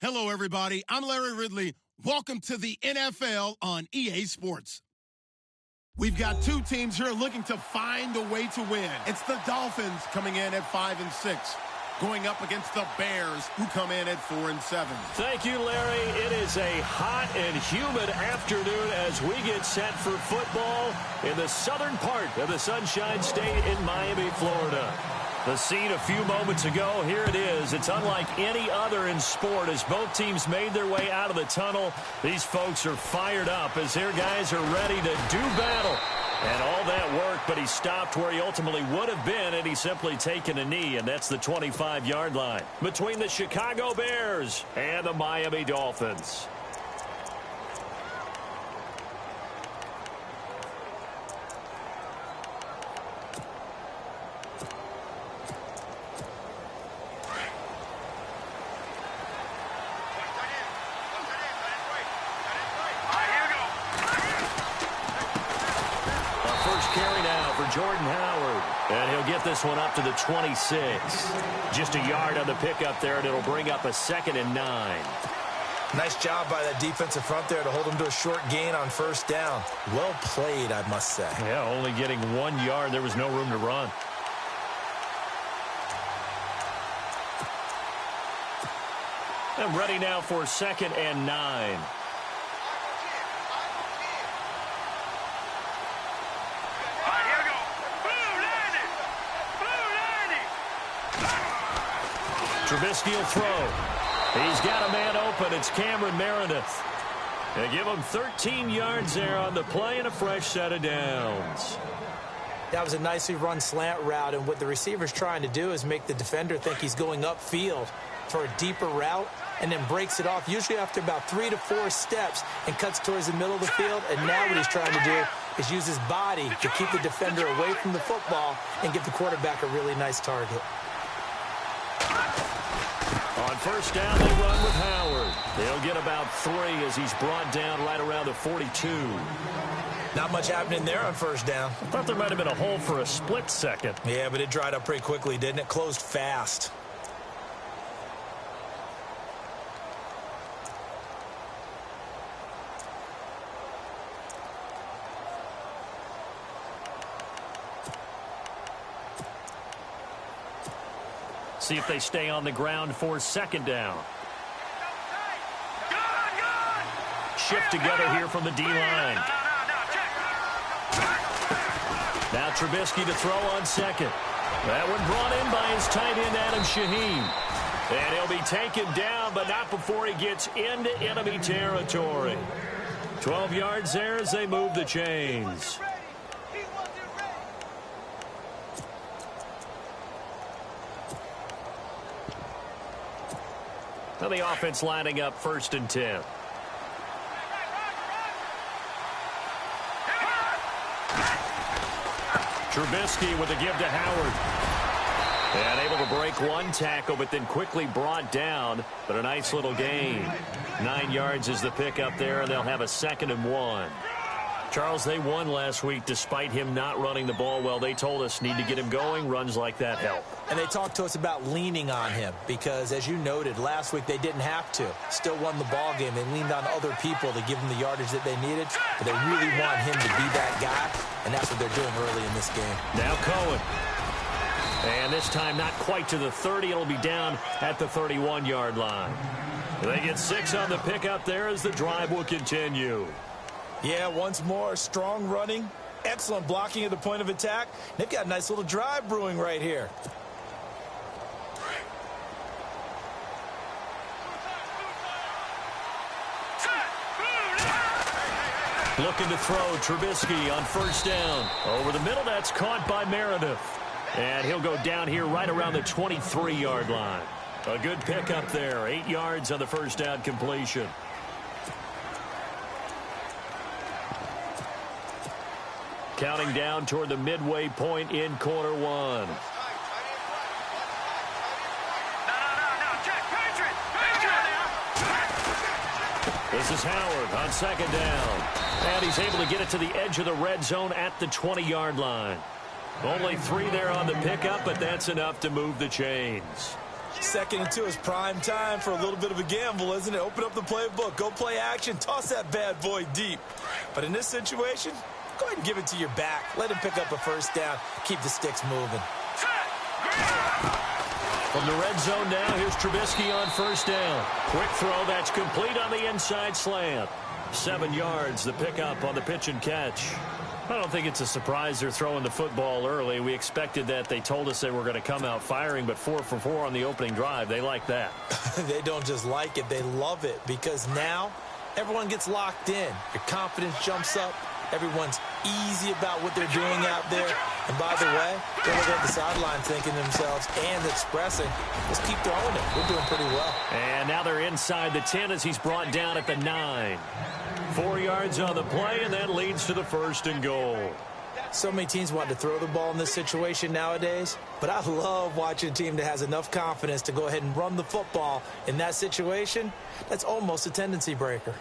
Hello, everybody. I'm Larry Ridley. Welcome to the NFL on EA Sports. We've got two teams here looking to find a way to win. It's the Dolphins coming in at 5-6, going up against the Bears, who come in at 4-7. Thank you, Larry. It is a hot and humid afternoon as we get set for football in the southern part of the Sunshine State in Miami, Florida. The scene a few moments ago, here it is. It's unlike any other in sport as both teams made their way out of the tunnel. These folks are fired up as their guys are ready to do battle. And all that work, but he stopped where he ultimately would have been, and he's simply taken a knee, and that's the 25-yard line between the Chicago Bears and the Miami Dolphins. Jordan Howard, and he'll get this one up to the 26. Just a yard on the pickup there, and it'll bring up a 2nd and 9. Nice job by that defensive front there to hold him to a short gain on first down. Well played, I must say. Yeah, only getting 1 yard. There was no room to run. And ready now for 2nd and 9. Trubisky will throw. He's got a man open. It's Cameron Meredith. They give him 13 yards there on the play and a fresh set of downs. That was a nicely run slant route, and what the receiver's trying to do is make the defender think he's going upfield for a deeper route and then breaks it off, usually after about 3 to 4 steps, and cuts towards the middle of the field. And now what he's trying to do is use his body to keep the defender away from the football and give the quarterback a really nice target. On first down, they run with Howard. They'll get about 3 as he's brought down right around the 42. Not much happening there on first down. I thought there might have been a hole for a split second. Yeah, but it dried up pretty quickly, didn't it? Closed fast. See if they stay on the ground for second down. Shift together here from the D-line. Now Trubisky to throw on second. That one brought in by his tight end, Adam Shaheen. And he'll be taken down, but not before he gets into enemy territory. 12 yards there as they move the chains. Now the offense lining up 1st and 10. Trubisky with a give to Howard. And able to break one tackle, but then quickly brought down. But a nice little gain. 9 yards is the pickup there, and they'll have a 2nd and 1. Charles, they won last week despite him not running the ball well. They told us need to get him going. Runs like that help. And they talked to us about leaning on him because, as you noted, last week they didn't have to. Still won the ball game. They leaned on other people to give them the yardage that they needed. But they really want him to be that guy, and that's what they're doing early in this game. Now Cohen. And this time not quite to the 30. It'll be down at the 31-yard line. They get 6 on the pickup there as the drive will continue. Yeah, once more, strong running, excellent blocking at the point of attack. They've got a nice little drive brewing right here. Looking to throw, Trubisky on first down. Over the middle, that's caught by Meredith. And he'll go down here right around the 23-yard line. A good pickup there, 8 yards on the first down completion. Counting down toward the midway point in quarter 1. This is Howard on second down. And he's able to get it to the edge of the red zone at the 20-yard line. Only 3 there on the pickup, but that's enough to move the chains. 2nd and 2 is prime time for a little bit of a gamble, isn't it? Open up the playbook, go play action, toss that bad boy deep. But in this situation, go ahead and give it to your back. Let him pick up a first down. Keep the sticks moving. From the red zone now, here's Trubisky on first down. Quick throw, that's complete on the inside slant. 7 yards, the pickup on the pitch and catch. I don't think it's a surprise they're throwing the football early. We expected that. They told us they were going to come out firing, but 4 for 4 on the opening drive. They like that. They don't just like it, they love it, because now everyone gets locked in. Your confidence jumps up. Everyone's easy about what they're doing out there. And by the way, they're looking at the sideline thinking to themselves and expressing, let's keep throwing it. We're doing pretty well. And now they're inside the 10 as he's brought down at the 9. 4 yards on the play, and that leads to the 1st and goal. So many teams want to throw the ball in this situation nowadays, but I love watching a team that has enough confidence to go ahead and run the football in that situation. That's almost a tendency breaker.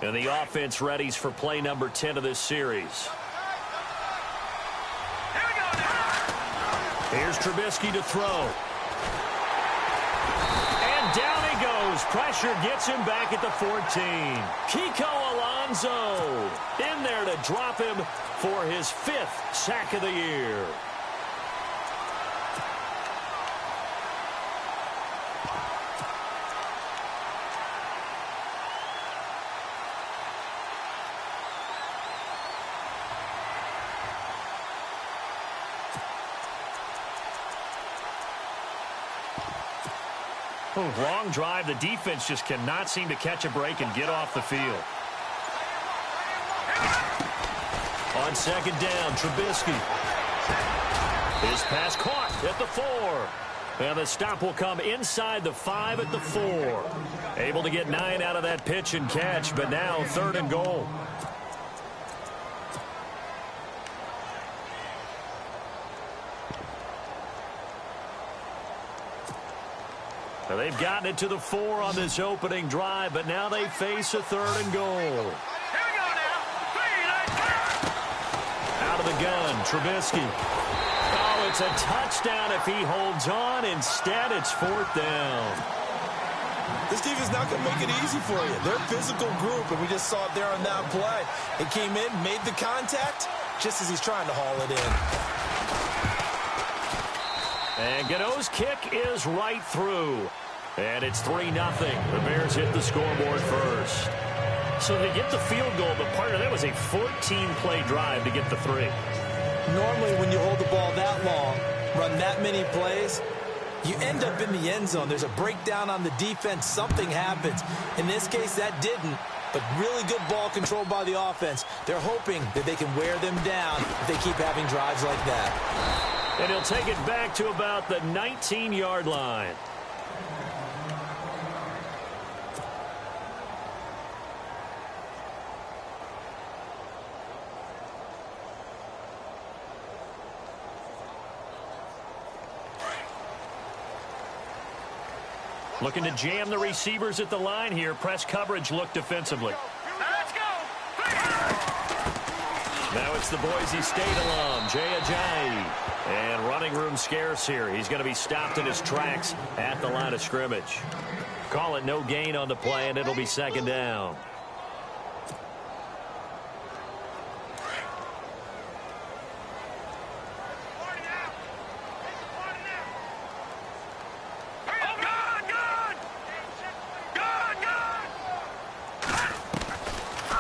And the offense readies for play number 10 of this series. Here's Trubisky to throw. And down he goes. Pressure gets him back at the 14. Kiko Alonso in there to drop him for his 5th sack of the year. Long drive. The defense just cannot seem to catch a break and get off the field. On second down, Trubisky. His pass caught at the 4. And the stop will come inside the 5 at the 4. Able to get 9 out of that pitch and catch, but now 3rd and goal. Now they've gotten it to the 4 on this opening drive, but now they face a 3rd and goal. Here we go now. Out of the gun, Trubisky. Oh, it's a touchdown if he holds on. Instead, it's 4th down. This defense is not going to make it easy for you. They're a physical group, and we just saw it there on that play. It came in, made the contact, just as he's trying to haul it in. And Gano's kick is right through. And it's 3-0. The Bears hit the scoreboard first. So they get the field goal, but part of that was a 14-play drive to get the 3. Normally, when you hold the ball that long, run that many plays, you end up in the end zone. There's a breakdown on the defense. Something happens. In this case, that didn't. But really good ball control by the offense. They're hoping that they can wear them down if they keep having drives like that. And he'll take it back to about the 19-yard line. Looking to jam the receivers at the line here. Press coverage look defensively. Let's go. Now it's the Boise State alum, Jay Ajayi. And running room scarce here. He's going to be stopped in his tracks at the line of scrimmage. Call it no gain on the play, and it'll be 2nd down.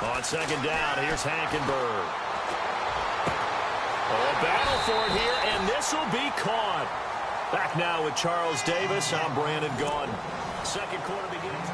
On 2nd down, here's Hackenberg. Oh, a battle for it here, and this will be caught. Back now with Charles Davis. I'm Brandon Gaudin. Second quarter begins.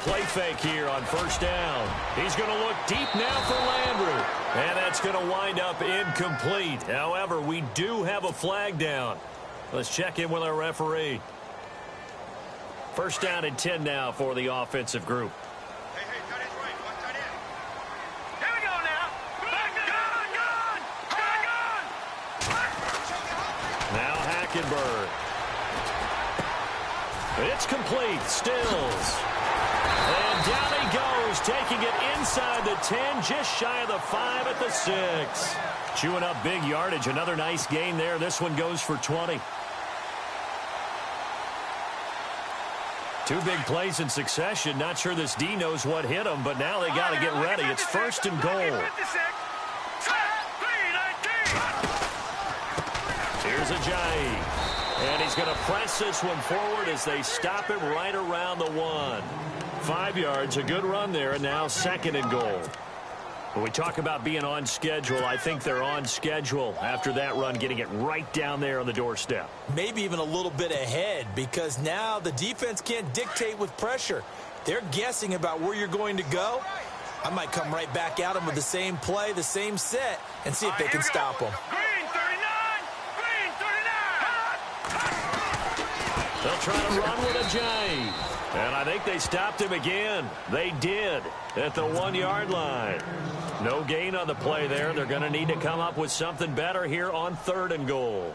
Play fake here on 1st down. He's going to look deep now for Landry. And that's going to wind up incomplete. However, we do have a flag down. Let's check in with our referee. 1st down and 10 now for the offensive group. Hey, tight end's right. Watch tight end. Here we go now. Gun. Now Hackenberg. It's complete. Stills. And down he goes, taking it inside the 10, just shy of the 5 at the 6. Chewing up big yardage. Another nice gain there. This one goes for 20. 2 big plays in succession. Not sure this D knows what hit him, but now they got to get ready. It's 1st and goal. Here's Ajayi. And he's going to press this one forward as they stop him right around the 1. 5 yards, a good run there, and now 2nd and goal. When we talk about being on schedule, I think they're on schedule after that run, getting it right down there on the doorstep. Maybe even a little bit ahead, because now the defense can't dictate with pressure. They're guessing about where you're going to go. I might come right back at them with the same play, the same set, and see if they can stop them. Green 39! Green 39! They'll try to run with Ajayi. And I think they stopped him again. They did at the 1-yard line. No gain on the play there. They're going to need to come up with something better here on 3rd and goal.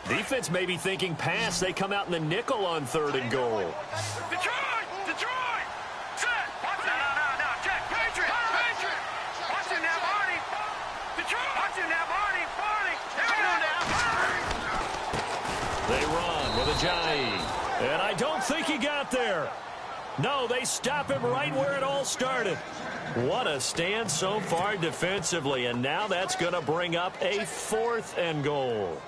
Defense may be thinking pass. They come out in the nickel on 3rd and goal. Detroit! Detroit! Set! Watch it! No. Check! Patriot! Patriot! Watch him now, Barney! Detroit! Watch him now, Barney! Barney! Here we go now! They run with Ajayi. And I don't think he got there. No, they stop him right where it all started. What a stand so far defensively, and now that's going to bring up a 4th and goal.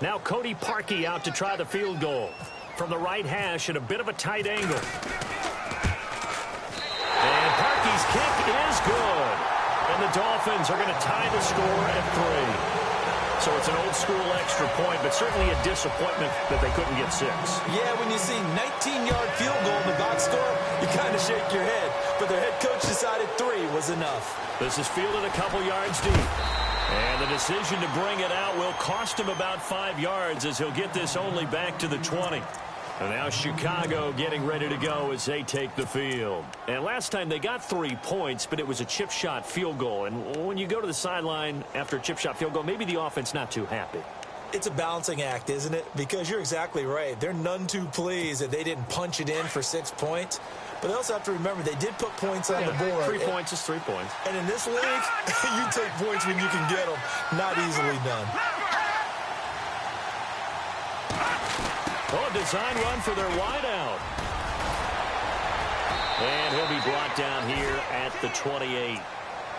Now Cody Parkey out to try the field goal. From the right hash at a bit of a tight angle. And Parkey's kick is good. And the Dolphins are going to tie the score at 3. So it's an old-school extra point, but certainly a disappointment that they couldn't get 6. Yeah, when you see 19-yard field goal in the box score, you kind of shake your head. But their head coach decided 3 was enough. This is fielded a couple yards deep. And the decision to bring it out will cost him about 5 yards as he'll get this only back to the 20. And now Chicago getting ready to go as they take the field. And last time they got 3 points, but it was a chip shot field goal. And when you go to the sideline after a chip shot field goal, maybe the offense not too happy. It's a balancing act, isn't it? Because you're exactly right. They're none too pleased that they didn't punch it in for 6 points. But they also have to remember they did put points on the board. 3 points is 3 points. And in this league, you take points when you can get them. Not easily done. Oh, a design run for their wideout. And he'll be brought down here at the 28.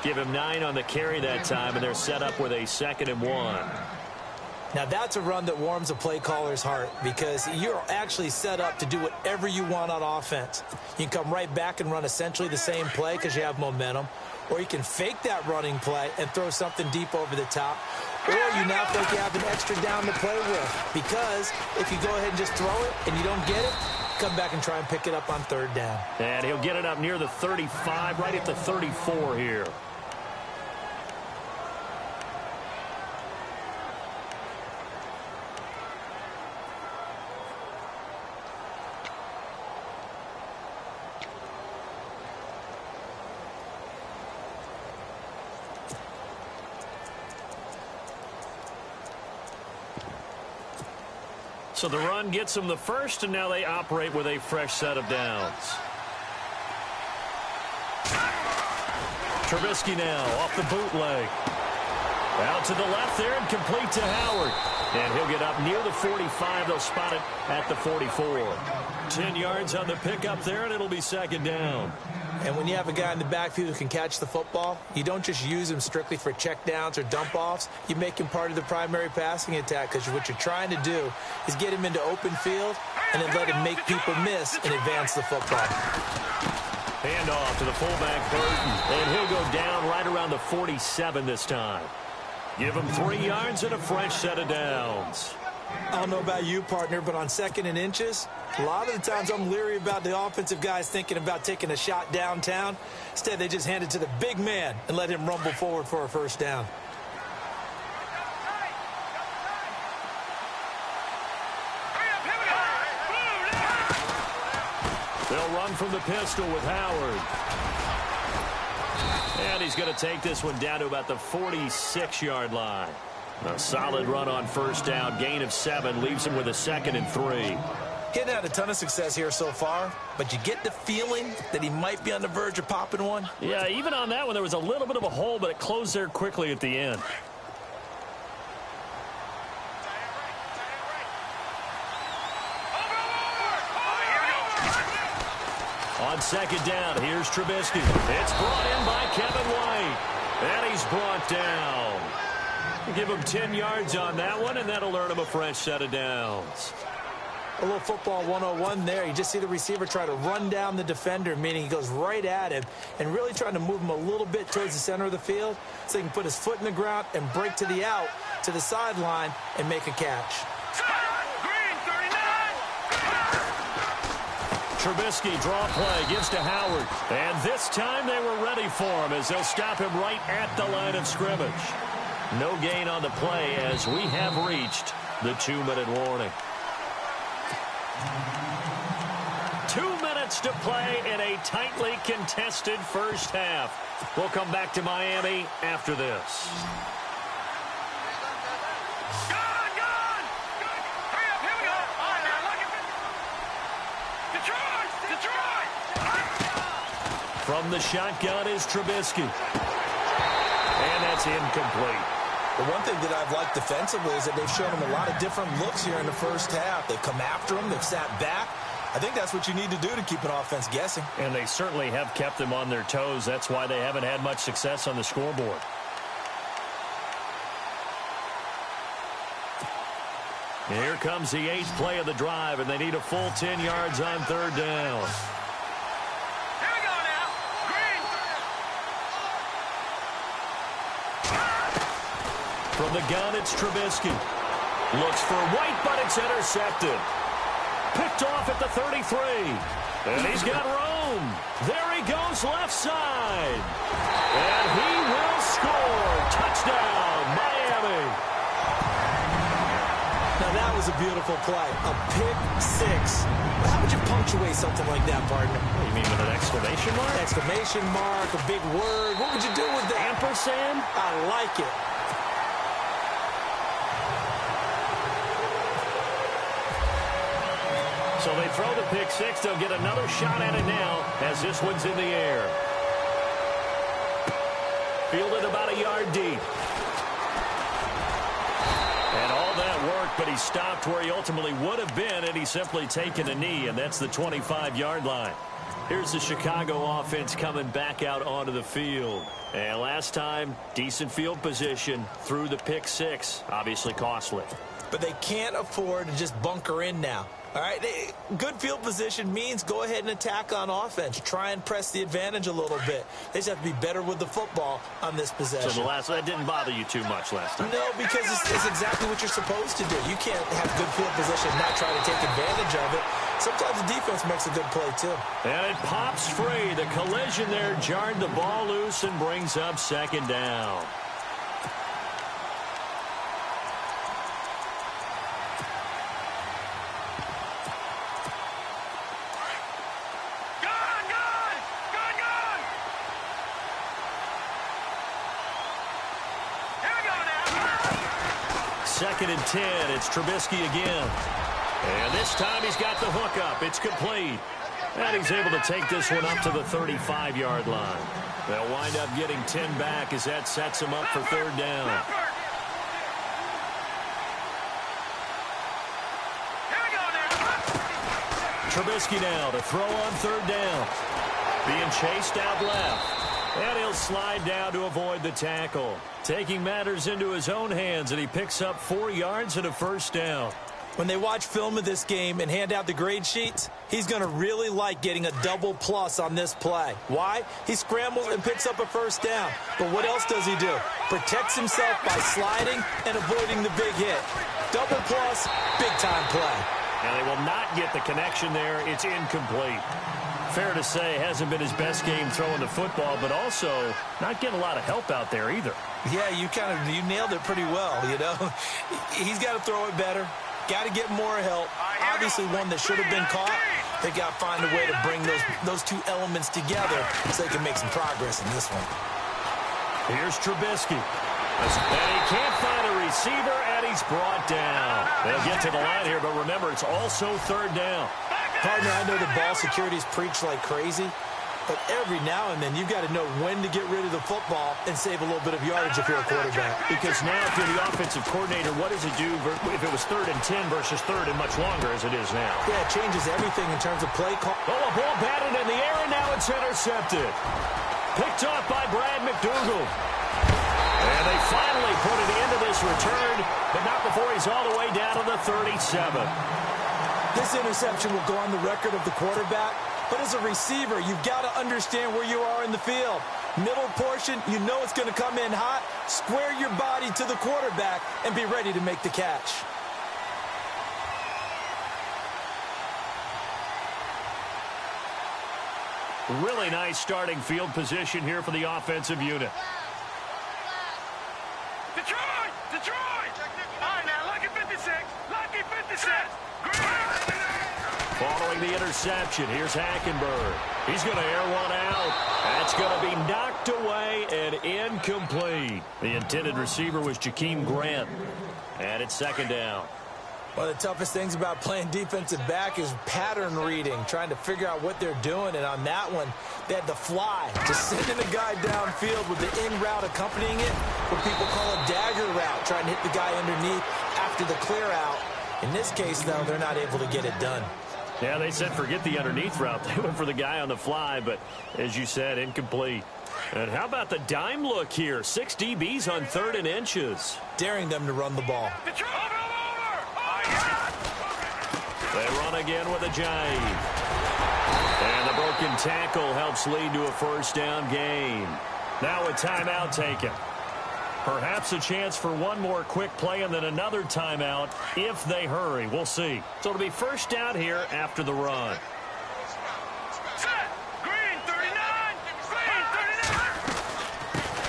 Give him 9 on the carry that time, and they're set up with a 2nd and 1. Now, that's a run that warms a play caller's heart because you're actually set up to do whatever you want on offense. You can come right back and run essentially the same play because you have momentum, or you can fake that running play and throw something deep over the top, or you now feel like you have an extra down to play with because if you go ahead and just throw it and you don't get it, come back and try and pick it up on 3rd down. And he'll get it up near the 35, right at the 34 here. So the run gets them the first, and now they operate with a fresh set of downs. Trubisky now off the bootleg. Out to the left there and complete to Howard. And he'll get up near the 45. They'll spot it at the 44. 10 yards on the pickup there, and it'll be 2nd down. And when you have a guy in the backfield who can catch the football, you don't just use him strictly for checkdowns or dump-offs. You make him part of the primary passing attack because what you're trying to do is get him into open field and then let him make people miss and advance the football. Handoff to the fullback, Burton. And he'll go down right around the 47 this time. Give him 3 yards and a fresh set of downs. I don't know about you, partner, but on 2nd and inches, a lot of the times I'm leery about the offensive guys thinking about taking a shot downtown. Instead, they just hand it to the big man and let him rumble forward for a 1st down. They'll run from the pistol with Howard. And he's going to take this one down to about the 46-yard line. A solid run on 1st down, gain of 7, leaves him with a 2nd and 3. Getting had a ton of success here so far, but you get the feeling that he might be on the verge of popping one. Yeah, even on that one, there was a little bit of a hole, but it closed there quickly at the end. On 2nd down, here's Trubisky. It's brought in by Kevin White, and he's brought down. Give him 10 yards on that one, and that'll earn him a fresh set of downs. A little football 101 there. You just see the receiver try to run down the defender, meaning he goes right at him and really trying to move him a little bit towards the center of the field so he can put his foot in the ground and break to the out, to the sideline, and make a catch. Trubisky, draw play, gives to Howard. And this time they were ready for him as they'll stop him right at the line of scrimmage. No gain on the play as we have reached the 2-minute warning. 2 minutes to play in a tightly contested 1st half. We'll come back to Miami after this. From the shotgun is Trubisky. And that's incomplete. The one thing that I've liked defensively is that they've shown him a lot of different looks here in the first half. They've come after him. They've sat back. I think that's what you need to do to keep an offense guessing. And they certainly have kept them on their toes. That's why they haven't had much success on the scoreboard. Here comes the 8th play of the drive, and they need a full 10 yards on 3rd down. Here we go now. Green. From the gun, it's Trubisky. Looks for White, but it's intercepted. Picked off at the 33. And he's got room. There he goes left side. And he will score. Touchdown, Miami. Now, that was a beautiful play. A pick six. How would you punctuate something like that, partner? You mean with an exclamation mark? Exclamation mark, a big word. What would you do with that? Ampersand? I like it. So they throw the pick six. They'll get another shot at it now as this one's in the air. Fielded about a yard deep. And all that work, but he stopped where he ultimately would have been had he simply taken a knee, and that's the 25-yard line. Here's the Chicago offense coming back out onto the field. And last time, decent field position through the pick six. Obviously costly. But they can't afford to just bunker in now. All right, good field position means go ahead and attack on offense. Try and press the advantage a little bit. They just have to be better with the football on this possession. So that didn't bother you too much last time? No, because it's exactly what you're supposed to do. You can't have good field position and not try to take advantage of it. Sometimes the defense makes a good play, too. And it pops free. The collision there jarred the ball loose and brings up 2nd down. Second and 10. It's Trubisky again. And this time he's got the hook up. It's complete. And he's able to take this one up to the 35-yard line. They'll wind up getting 10 back as that sets him up for 3rd down. Trubisky now to throw on 3rd down. Being chased out left. And he'll slide down to avoid the tackle. Taking matters into his own hands, and he picks up 4 yards and a 1st down. When they watch film of this game and hand out the grade sheets, he's going to really like getting a double plus on this play. Why? He scrambles and picks up a 1st down. But what else does he do? Protects himself by sliding and avoiding the big hit. Double plus, big-time play. And they will not get the connection there. It's incomplete. Fair to say, hasn't been his best game throwing the football, but also not getting a lot of help out there either. Yeah, you nailed it pretty well, you know. He's got to throw it better. Got to get more help. Obviously one that should have been caught. They got to find a way to bring those two elements together so they can make some progress in this one. Here's Trubisky. And he can't find a receiver, and he's brought down. They'll get to the line here, but remember, it's also 3rd down. Partner, I know the ball security is preached like crazy, but every now and then you've got to know when to get rid of the football and save a little bit of yardage if you're a quarterback. Because now if you're the offensive coordinator, what does it do if it was 3rd and 10 versus 3rd and much longer as it is now? Yeah, it changes everything in terms of play call. Oh, a ball batted in the air, and now it's intercepted. Picked off by Brad McDougal. And they finally put an end to this return, but not before he's all the way down to the 37. This interception will go on the record of the quarterback, but as a receiver, you've got to understand where you are in the field. Middle portion, you know it's going to come in hot. Square your body to the quarterback and be ready to make the catch. Really nice starting field position here for the offensive unit. Detroit! Detroit! All right, now, lucky 56. Lucky 56. Following the interception, here's Hackenberg. He's going to air one out. That's going to be knocked away and incomplete. The intended receiver was Jakeem Grant. And it's 2nd down. One of the toughest things about playing defensive back is pattern reading, trying to figure out what they're doing. And on that one, they had the fly, just sending the guy downfield with the in route accompanying it, what people call a dagger route, trying to hit the guy underneath after the clear out. In this case, though, they're not able to get it done. Yeah, they said forget the underneath route. They went for the guy on the fly, but as you said, incomplete. And how about the dime look here? 6 DBs on 3rd and inches. Daring them to run the ball. They run again with a jive. And the broken tackle helps lead to a first down gain. Now a timeout taken. Perhaps a chance for one more quick play and then another timeout if they hurry. We'll see. So it'll be first down here after the run. Green 39.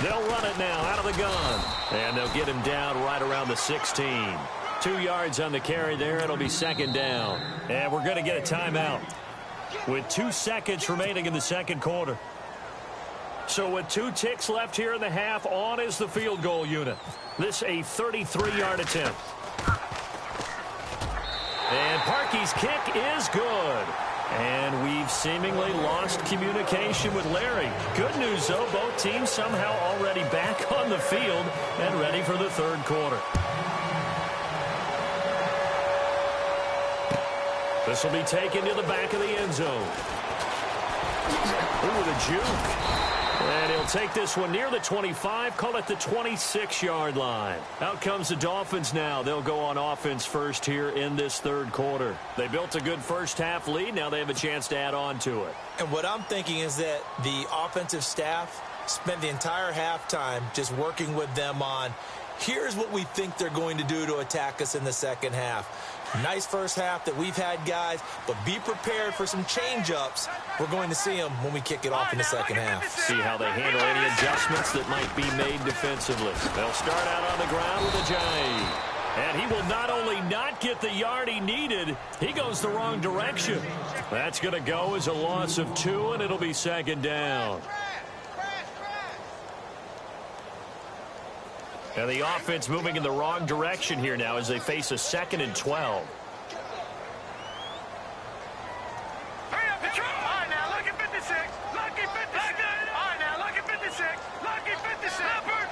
They'll run it now out of the gun. And they'll get him down right around the 16. 2 yards on the carry there. It'll be second down. And we're going to get a timeout with 2 seconds remaining in the second quarter. So with 2 ticks left here in the half, on is the field goal unit. This a 33-yard attempt. And Parkey's kick is good. And we've seemingly lost communication with Larry. Good news, though, both teams somehow already back on the field and ready for the third quarter. This will be taken to the back of the end zone. Ooh, the juke. And he'll take this one near the 25, call it the 26-yard line. Out comes the Dolphins now. They'll go on offense first here in this third quarter. They built a good first-half lead. Now they have a chance to add on to it. And what I'm thinking is that the offensive staff spent the entire halftime just working with them on, here's what we think they're going to do to attack us in the second half. Nice first half that we've had, guys, but be prepared for some change-ups. We're going to see them when we kick it off in the second half. See how they handle any adjustments that might be made defensively. They'll start out on the ground with a jive. And he will not only not get the yard he needed, he goes the wrong direction. That's going to go as a loss of 2, and it'll be second down. And the offense moving in the wrong direction here now as they face a 2nd and 12. Hurry up, Detroit! All right, now, lucky 56. Lucky 56. All right, now, lucky 56. Lucky 56. Leopard.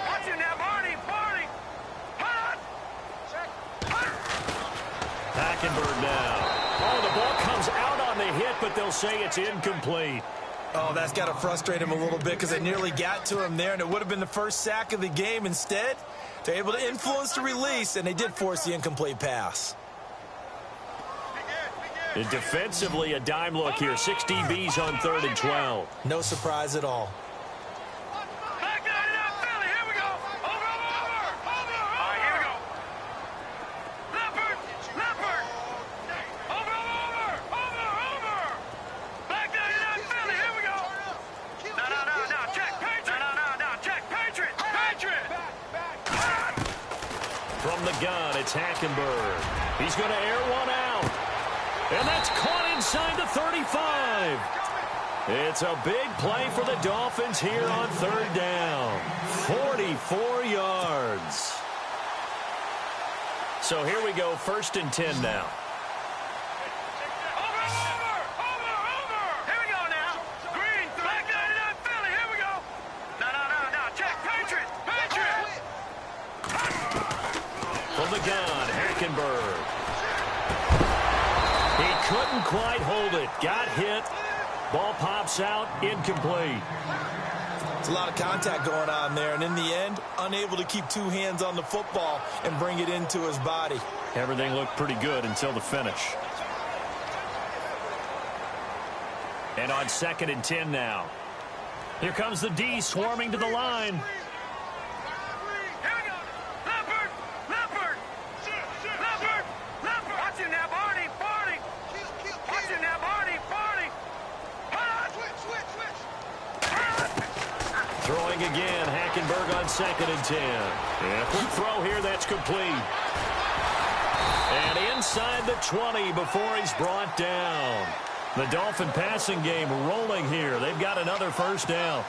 Watch him now, Barney. Hut. Hackenberg now. Oh, the ball comes out on the hit, but they'll say it's incomplete. Oh, that's got to frustrate him a little bit because they nearly got to him there, and it would have been the first sack of the game. Instead, they're able to influence the release, and they did force the incomplete pass. And defensively, a dime look here. 6 DBs on 3rd and 12. No surprise at all. Back down it up, Philly. Here we go. Over. All right, here we go. Leopard. Over. Back down it up, Philly. Here we go. No. Check, Patriot. No. Check, Patriot. From the gun, it's Hackenberg. He's going to air one out. And that's caught inside the 35. It's a big play for the Dolphins here on 3rd down. 44 yards. So here we go, 1st and 10 now. Over. Here we go now. Green, back down it up, Philly. Here we go. No. Check, Patriot. From the gun, Hackenberg. He couldn't quite hold it. Got hit. Ball pops out. Incomplete. It's a lot of contact going on there, and in the end, unable to keep 2 hands on the football and bring it into his body. Everything looked pretty good until the finish. And on 2nd and 10 now. Here comes the D swarming to the line. Here we go. Leopard. Watch him now, Barney. Watch him now, Barney. Throwing again, Hackenberg on 2nd and 10. Yeah, quick throw here, that's complete. And inside the 20 before he's brought down. The Dolphin passing game rolling here. They've got another first down.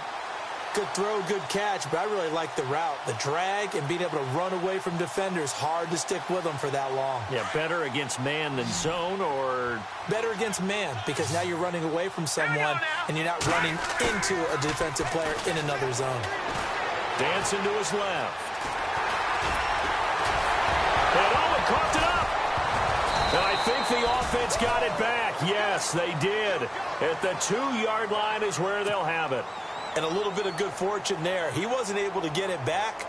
Good throw, good catch, but I really like the route. The drag and being able to run away from defenders, hard to stick with them for that long. Yeah, better against man than zone, or? Better against man, because now you're running away from someone and you're not running into a defensive player in another zone. Dancing to his left. And Owen coughed it up. And I think the offense got it back. Yes, they did. At the 2-yard line is where they'll have it. And a little bit of good fortune there. He wasn't able to get it back,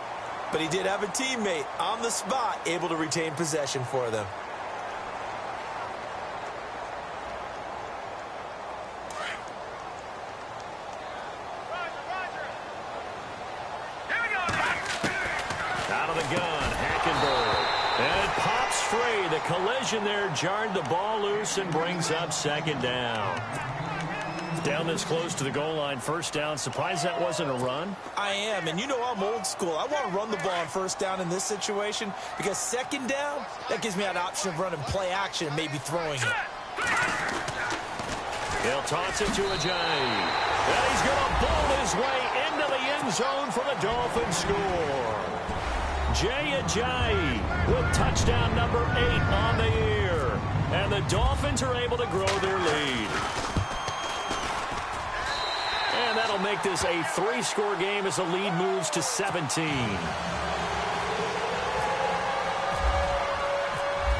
but he did have a teammate on the spot able to retain possession for them. Out of the gun, Hackenberg. And it pops free. The collision there jarred the ball loose and brings up second down. Down this close to the goal line, first down. Surprised that wasn't a run? I am, and you know I'm old school. I want to run the ball on first down in this situation because second down, that gives me an option of running play action and maybe throwing it. He'll toss it to Ajayi. And he's going to bowl his way into the end zone for the Dolphins score. Jay Ajayi with touchdown number 8 on the year. And the Dolphins are able to grow their lead. And that'll make this a 3-score game as the lead moves to 17.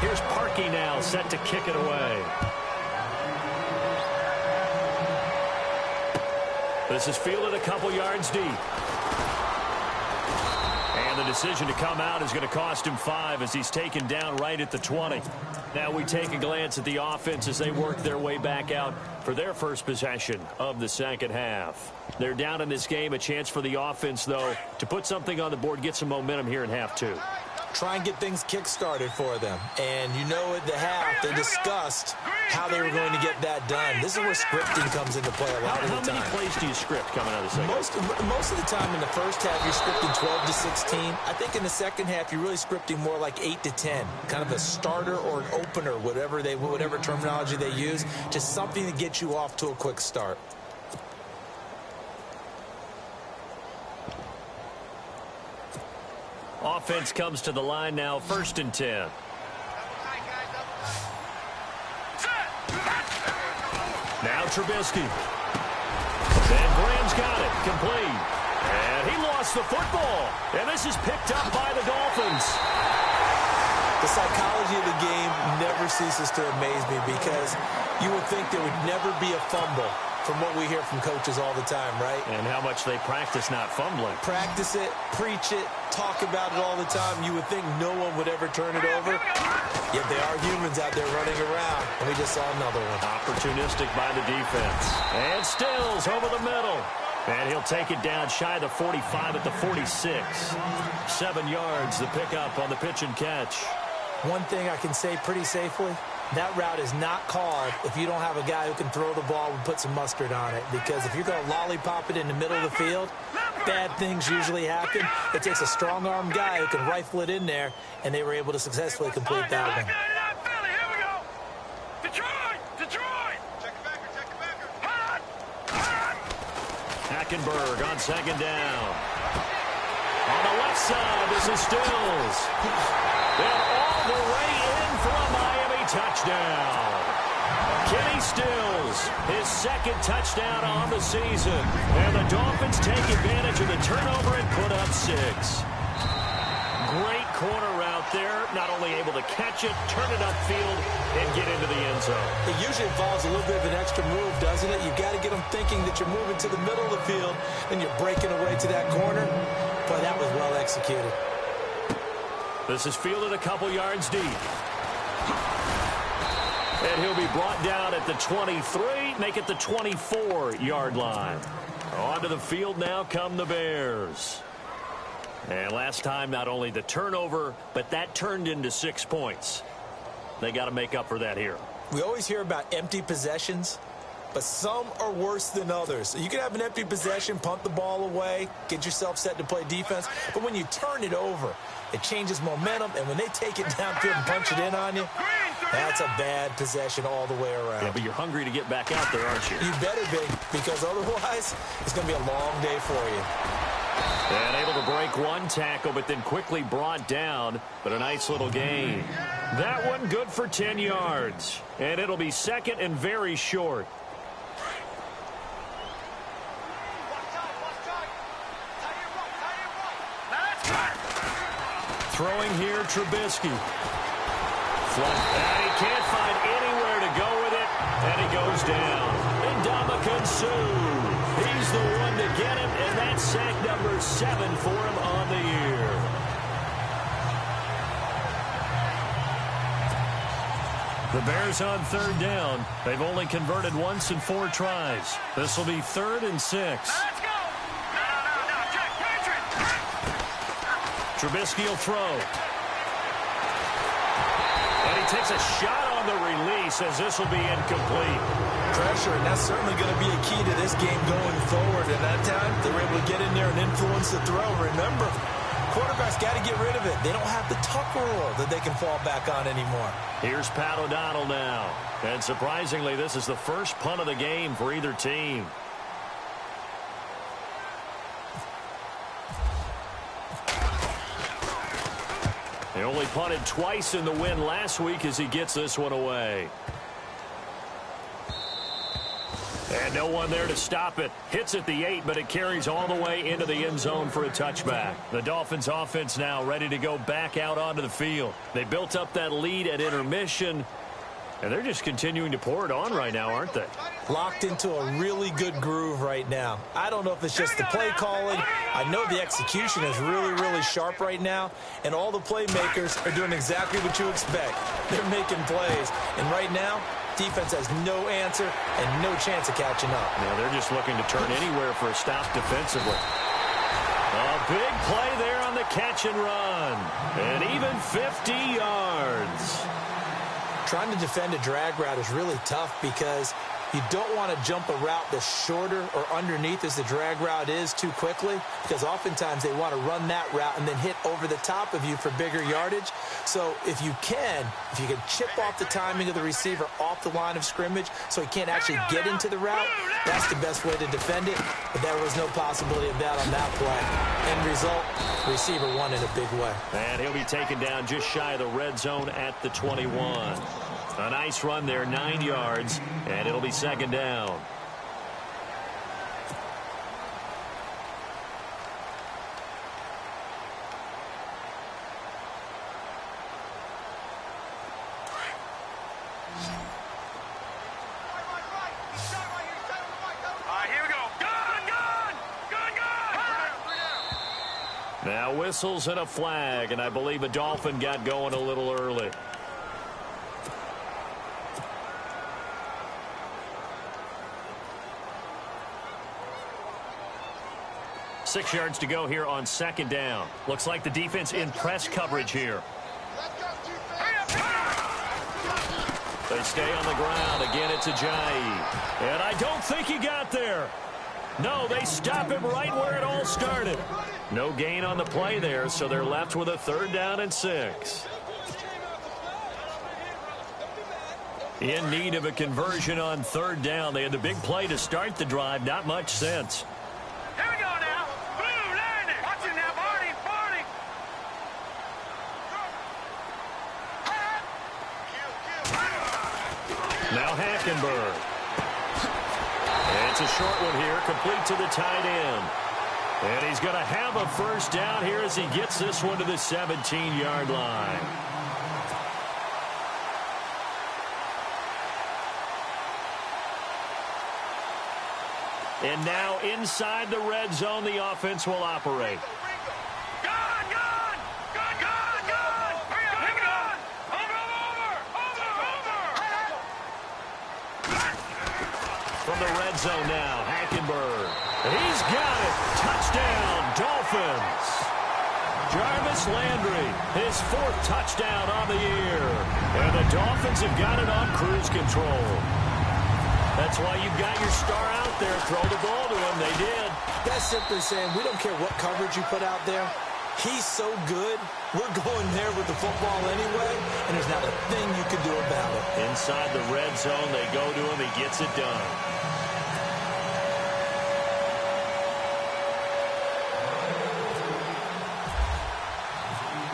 Here's Parkey now set to kick it away. This is fielded a couple yards deep. And the decision to come out is going to cost him 5 as he's taken down right at the 20. Now we take a glance at the offense as they work their way back out for their first possession of the second half. They're down in this game. A chance for the offense, though, to put something on the board, get some momentum here in half 2. Try and get things kick-started for them. And you know at the half, they discussed how they were going to get that done. This is where scripting comes into play a lot of the time. How many plays do you script coming out of the second half? Most of the time in the first half, you're scripting 12 to 16. I think in the second half, you're really scripting more like 8 to 10. Kind of a starter or an opener, whatever terminology they use. Just something to get you off to a quick start. Offense comes to the line now, 1st and 10. Now Trubisky. And Graham's got it, complete. And he lost the football. And this is picked up by the Dolphins. The psychology of the game never ceases to amaze me because you would think there would never be a fumble from what we hear from coaches all the time, right? And how much they practice not fumbling. Practice it, preach it, talk about it all the time. You would think no one would ever turn it over. Yet they are humans out there running around. And we just saw another one. Opportunistic by the defense. And Stills over the middle. And he'll take it down shy of the 45 at the 46. 7 yards, the pickup on the pitch and catch. One thing I can say pretty safely, that route is not called if you don't have a guy who can throw the ball and put some mustard on it. Because if you're going to lollipop it in the middle of the field, bad things usually happen. It takes a strong-armed guy who can rifle it in there, and they were able to successfully complete that one. Hackenberg on second down. On the left side, this is Stills. And all the way in for a Miami touchdown. Kenny Stills, his second touchdown on the season. And the Dolphins take advantage of the turnover and put up 6. Great corner route there. Not only able to catch it, turn it upfield, and get into the end zone. It usually involves a little bit of an extra move, doesn't it? You've got to get them thinking that you're moving to the middle of the field, and you're breaking away to that corner. But that was well executed. This is fielded a couple yards deep. And he'll be brought down at the 23, make it the 24-yard line. Onto the field now come the Bears. And last time, not only the turnover, but that turned into 6 points. They got to make up for that here. We always hear about empty possessions, but some are worse than others. So you can have an empty possession, punt the ball away, get yourself set to play defense. But when you turn it over, it changes momentum. And when they take it downfield and punch it in on you, That's a bad possession all the way around. Yeah, but you're hungry to get back out there, aren't you? You better be, because otherwise it's going to be a long day for you. And able to break one tackle, but then quickly brought down. But a nice little gain. That one good for 10 yards. And it'll be second and very short. Throwing here, Trubisky. And he can't find anywhere to go with it, and he goes down. Ndamukong Suh. He's the one to get him, and that's sack number 7 for him on the year. The Bears on third down. They've only converted once in 4 tries. This will be 3rd and 6. Let's go! No, Jack Patrick! Trubisky will throw. And he takes a shot on the release as this will be incomplete. Pressure, and that's certainly going to be a key to this game going forward. And that time, they were able to get in there and influence the throw. Remember, quarterbacks got to get rid of it. They don't have the tuck rule that they can fall back on anymore. Here's Pat O'Donnell now. And surprisingly, this is the first punt of the game for either team. He only punted twice in the win last week as he gets this one away. And no one there to stop it. Hits at the 8, but it carries all the way into the end zone for a touchback. The Dolphins offense now ready to go back out onto the field. They built up that lead at intermission, and they're just continuing to pour it on right now, aren't they? Locked into a really good groove right now. I don't know if it's just the play calling. I know the execution is really, really sharp right now, and all the playmakers are doing exactly what you expect. They're making plays, and right now, defense has no answer and no chance of catching up. Now they're just looking to turn anywhere for a stop defensively. A big play there on the catch and run, and even 50 yards. Trying to defend a drag route is really tough because you don't want to jump a route that's shorter or underneath as the drag route is too quickly, because oftentimes they want to run that route and then hit over the top of you for bigger yardage. So if you can chip off the timing of the receiver off the line of scrimmage so he can't actually get into the route, that's the best way to defend it. But there was no possibility of that on that play. End result, receiver won in a big way. And he'll be taken down just shy of the red zone at the 21. A nice run there, 9 yards, and it'll be second down. Here we go. Gun! Now whistles and a flag, and I believe a Dolphin got going a little early. Six yards to go here on second down. Looks like the defense in press coverage here. They stay on the ground. Again, it's Ajayi. And I don't think he got there. No, they stop him right where it all started. No gain on the play there, so they're left with a 3rd down and 6. In need of a conversion on 3rd down. They had the big play to start the drive. Not much sense. Here we go now. Blue landing. Watch it now, Barney. Now Hackenberg. It's a short one here, complete to the tight end. And he's going to have a 1st down here as he gets this one to the 17-yard line. And now inside the red zone, the offense will operate. From the red zone now, Hackenberg. He's got it. Touchdown, Dolphins. Jarvis Landry, his 4th touchdown on the year. And the Dolphins have got it on cruise control. That's why you've got your star out there. Throw the ball to him. They did. That's simply saying we don't care what coverage you put out there. He's so good. We're going there with the football anyway, and there's not a thing you can do about it. Inside the red zone, they go to him. He gets it done.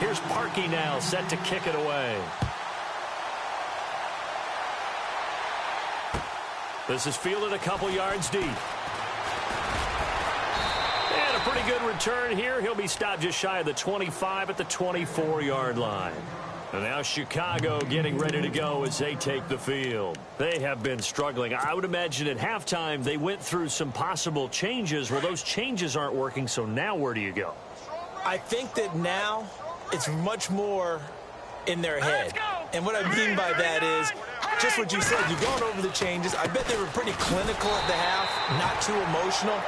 Here's Parkey now, set to kick it away. This is fielded a couple yards deep. And a pretty good return here. He'll be stopped just shy of the 25 at the 24-yard line. And now Chicago getting ready to go as they take the field. They have been struggling. I would imagine at halftime they went through some possible changes. Well, those changes aren't working, so now where do you go? I think that now it's much more in their head. And what I mean by that is just what you said. You've gone over the changes. I bet they were pretty clinical at the half, not too emotional.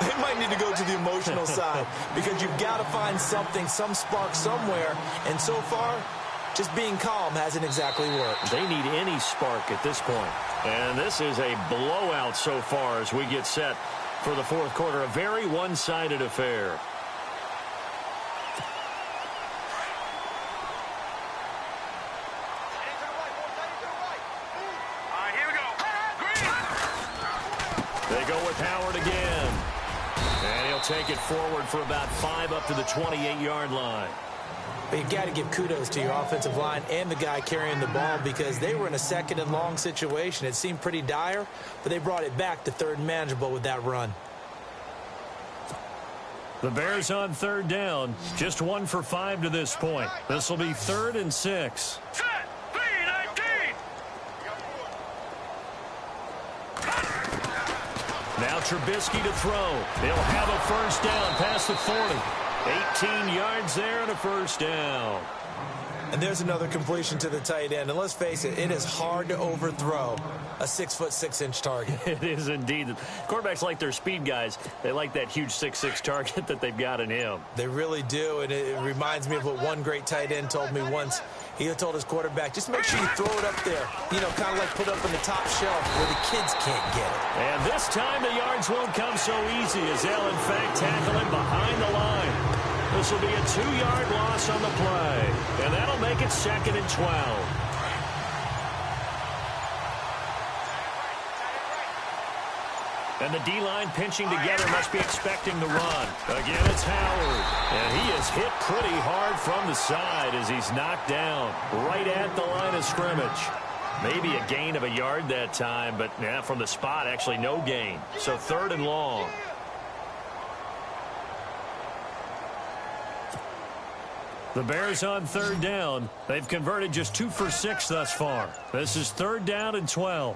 They might need to go to the emotional side because you've got to find something, some spark somewhere. And so far, just being calm hasn't exactly worked. They need any spark at this point. And this is a blowout so far as we get set for the fourth quarter. A very one-sided affair. They go with Howard again. And he'll take it forward for about 5 up to the 28-yard line. But you've got to give kudos to your offensive line and the guy carrying the ball because they were in a second and long situation. It seemed pretty dire, but they brought it back to third and manageable with that run. The Bears on third down. Just 1 for 5 to this point. This will be 3rd and 6. Now Trubisky to throw. He'll have a first down past the 40. 18 yards there and a first down. And there's another completion to the tight end. And let's face it, it is hard to overthrow a 6'6" target. It is indeed. Quarterbacks like their speed guys. They like that huge 6'6" target that they've got in him. They really do. And it reminds me of what one great tight end told me once. He told his quarterback, just make sure you throw it up there. You know, kind of like put up on the top shelf where the kids can't get it. And this time the yards won't come so easy as they'll, in fact, tackle him behind the line. This will be a 2-yard loss on the play. And that'll make it 2nd and 12. And the D-line pinching together must be expecting the run. Again, it's Howard. And he is hit pretty hard from the side as he's knocked down right at the line of scrimmage. Maybe a gain of a yard that time, but yeah, from the spot, actually no gain. So 3rd and long. The Bears on third down. They've converted just 2 for 6 thus far. This is 3rd down and 12.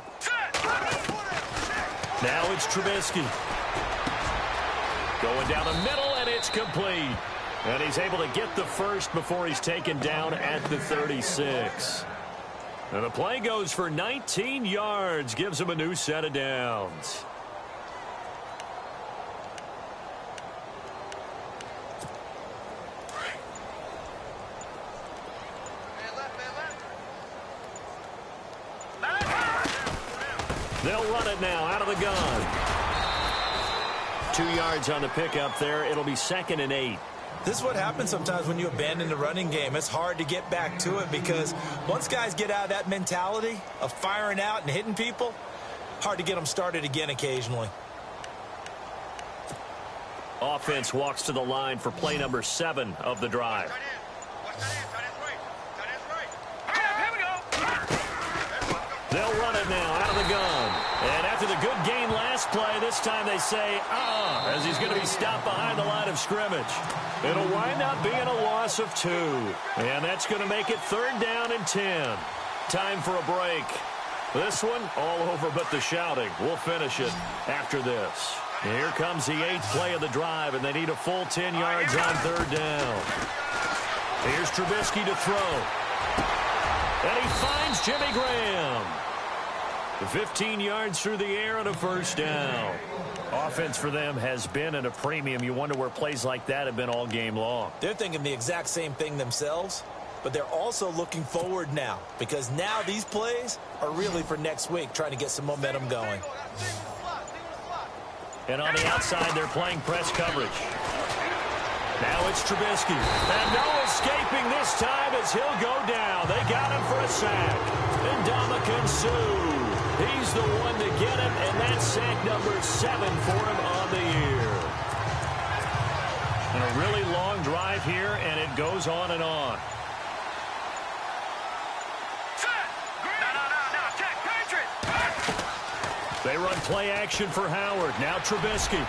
Now it's Trubisky. Going down the middle, and it's complete. And he's able to get the first before he's taken down at the 36. And the play goes for 19 yards, gives him a new set of downs. They'll run it now out of the gun. 2 yards on the pickup there. It'll be 2nd and 8. This is what happens sometimes when you abandon the running game. It's hard to get back to it because once guys get out of that mentality of firing out and hitting people, hard to get them started again occasionally. Offense walks to the line for play number 7 of the drive. They'll run it now out of the gun. And after the good gain last play, this time they say, as he's going to be stopped behind the line of scrimmage. It'll wind up being a loss of 2. And that's going to make it 3rd down and 10. Time for a break. This one, all over but the shouting. We'll finish it after this. And here comes the 8th play of the drive, and they need a full 10 yards on 3rd down. Here's Trubisky to throw. And he finds Jimmy Graham. 15 yards through the air and a first down. Offense for them has been at a premium. You wonder where plays like that have been all game long. They're thinking the exact same thing themselves, but they're also looking forward now because now these plays are really for next week, trying to get some momentum going. And on the outside, they're playing press coverage. Now it's Trubisky. And no escaping this time as he'll go down. They got him for a sack. And Ndamukong Suh, he's the one to get him, and that's sack number 7 for him on the year. And a really long drive here, and it goes on and on. They run play action for Howard. Now Trubisky.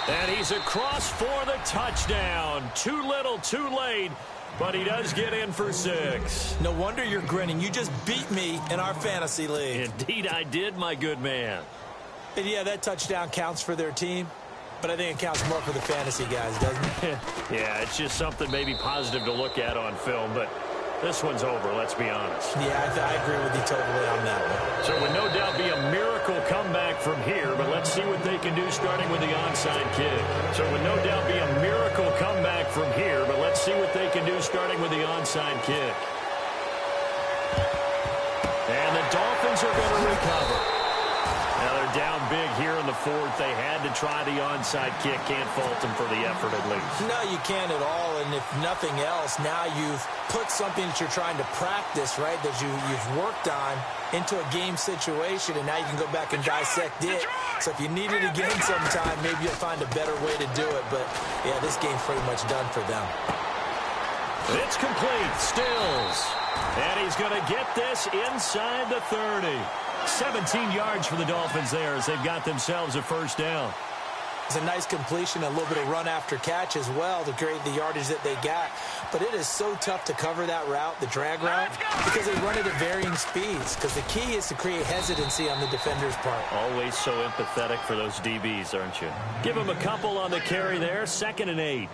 And he's across for the touchdown. Too little, too late. But he does get in for 6. No wonder you're grinning. You just beat me in our fantasy league. Indeed I did, my good man. And yeah, that touchdown counts for their team. But I think it counts more for the fantasy guys, doesn't it? Yeah, it's just something maybe positive to look at on film. But this one's over, let's be honest. Yeah, I agree with you totally on that one. So it would no doubt be a miracle comeback from here, but let's see what they can do starting with the onside kick. So it would no doubt be a miracle comeback from here, but let's see what they can do starting with the onside kick. And the Dolphins are going to recover. Now they're down big here in the 4th. They had to try the onside kick. Can't fault them for the effort at least. No, you can't at all. And if nothing else, now you've put something that you're trying to practice, right, that you've worked on into a game situation, and now you can go back and dissect it. So if you need it again sometime, maybe you'll find a better way to do it. But, yeah, this game's pretty much done for them. It's complete. Stills. And he's going to get this inside the 30. 17 yards for the Dolphins there as they've got themselves a first down. It's a nice completion, a little bit of run after catch as well to create the yardage that they got. But it is so tough to cover that route, the drag route, because they run it at varying speeds. Because the key is to create hesitancy on the defender's part. Always so empathetic for those DBs, aren't you? Give them a couple on the carry there, 2nd and 8.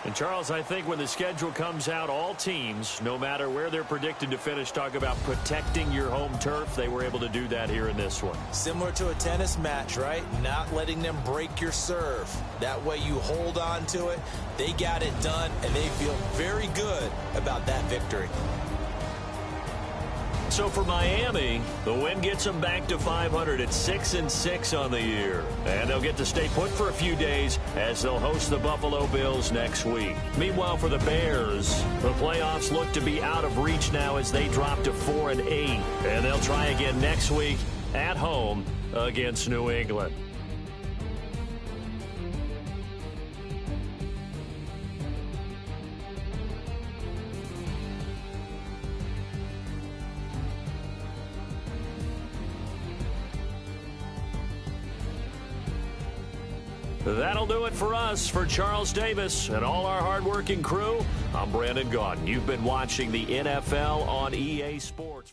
And, Charles, I think when the schedule comes out, all teams, no matter where they're predicted to finish, talk about protecting your home turf. They were able to do that here in this one. Similar to a tennis match, right? Not letting them break your serve. That way you hold on to it. They got it done, and they feel very good about that victory. So for Miami, the win gets them back to 500 at 6-6 on the year. And they'll get to stay put for a few days as they'll host the Buffalo Bills next week. Meanwhile, for the Bears, the playoffs look to be out of reach now as they drop to 4-8. And they'll try again next week at home against New England. That'll do it for us. For Charles Davis and all our hardworking crew, I'm Brandon Gaudin. You've been watching the NFL on EA Sports.